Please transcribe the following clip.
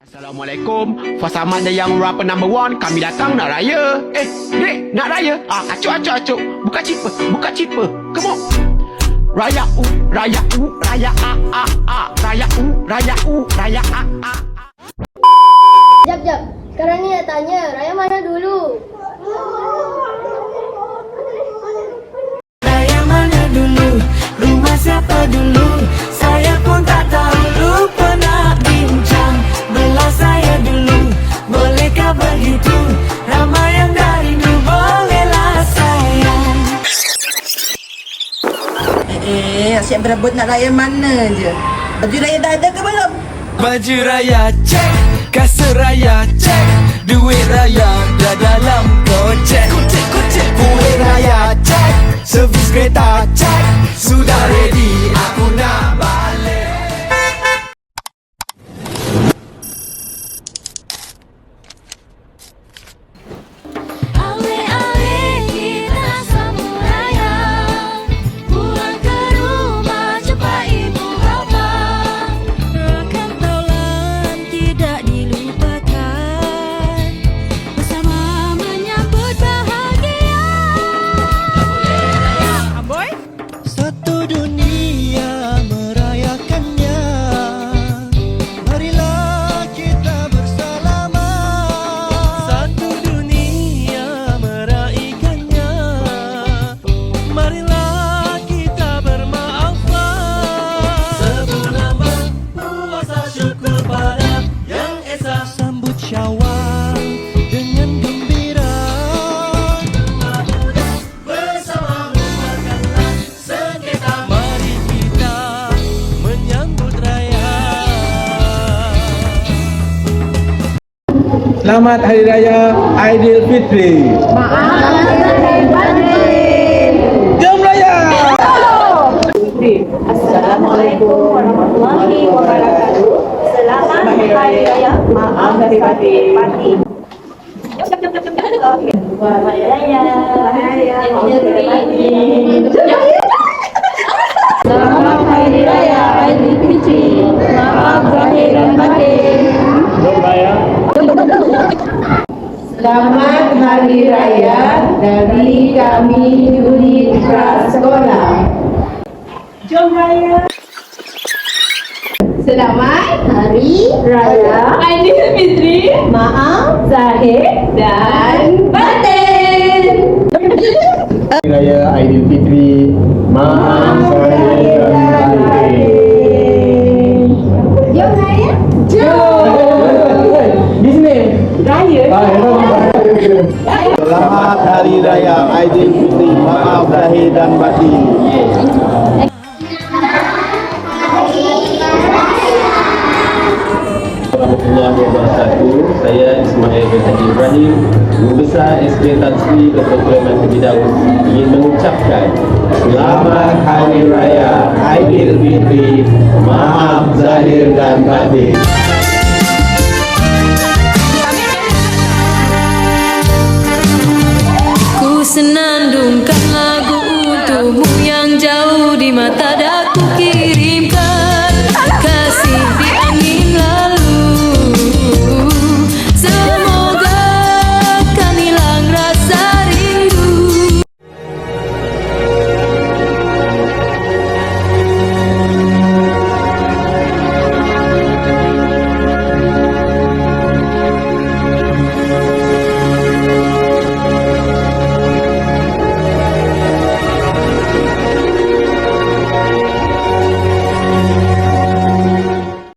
Assalamualaikum. Fasamat dan yang rapper number one. Kami datang nak raya. Dek, nak raya? Acuk. Buka cipa. Come on. Raya raya raya raya raya Jap. Sekarang ni nak tanya, raya mana dulu? Raya mana dulu? Rumah siapa dulu? Saya pun tak tahu, lupa nak bincang. Belah saya dulu, bolehkah begitu? Ramai yang dah rindu, bolehlah sayang. Asyik berebut nak raya mana je. Baju raya dah ada ke belum? Baju raya cek, kasut raya cek, duit raya dah dalam kocek. Kuih raya cek, servis kereta cek, sudah ready aku nak balik. Syawal dengan gembira, bersama membakarlah sengketa. Mari kita menyambut raya. Selamat Hari Raya Aidilfitri. Maaf lahir batin. Jom raya. Assalamualaikum warahmatullahi wabarakatuh. Selamat Hari Raya. Maaf lahir batin. Selamat Raya. Selamat Hari Raya Aidilfitri. Maaf lahir dan batin. Selamat Hari Raya dari kami unit prasekolah. Jom raya. Selamat Hari Raya Aidilfitri. Maaf zahir dan batin. Hari Raya Aidilfitri. Maaf zahir dan batin. Jom raya. Di sini. Raya. Selamat Hari Raya Aidilfitri. Maaf zahir dan batin. Warahmatullahi wabarakatuh. Saya Ismail bin Haji Ibrahim, Guru Besar SK Tan Sri Dr. Sulaiman Haji Daud, ingin mengucapkan Selamat Hari Raya Aidilfitri. Maaf zahir dan batin.